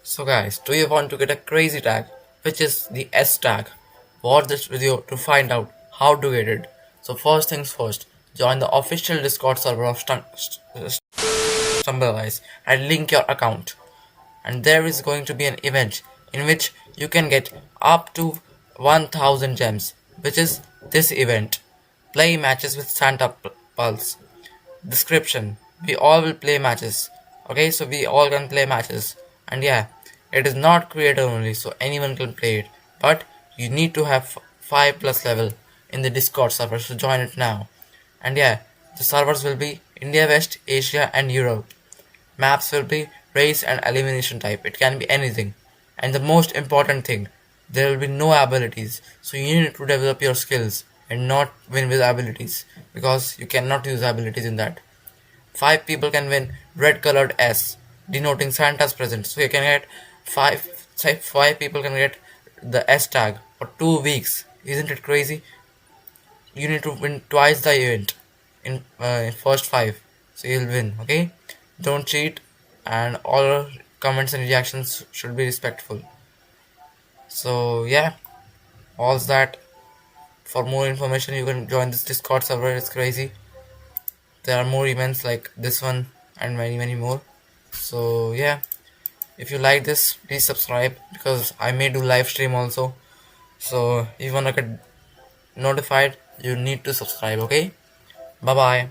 So guys, do you want to get a crazy tag, which is the S tag? Watch this video to find out how to get it. So first things first, join the official Discord server of Stumbleguys and link your account. And there is going to be an event in which you can get up to 1000 gems, which is this event. Play matches with Santa Pulse. Description: we all will play matches. Okay, so we all can play matches. And yeah, it is not creator only, so anyone can play it. But you need to have 5 plus level in the Discord server, so join it now. And yeah, the servers will be India, West, Asia, and Europe. Maps will be race and elimination type. It can be anything. And the most important thing, there will be no abilities. So you need to develop your skills and not win with abilities, because you cannot use abilities in that. 5 people can win red colored S, denoting Santa's presence. So you can get five people can get the S tag for 2 weeks. Isn't it crazy? You need to win twice the event in first five, so you'll win. Okay, don't cheat, and all comments and reactions should be respectful. So yeah, all's that. For more information, you can join this Discord server. It's crazy. There are more events like this one and many more. So yeah, if you like this, please subscribe, because I may do live stream also. So if you wanna get notified, you need to subscribe. Okay, bye bye.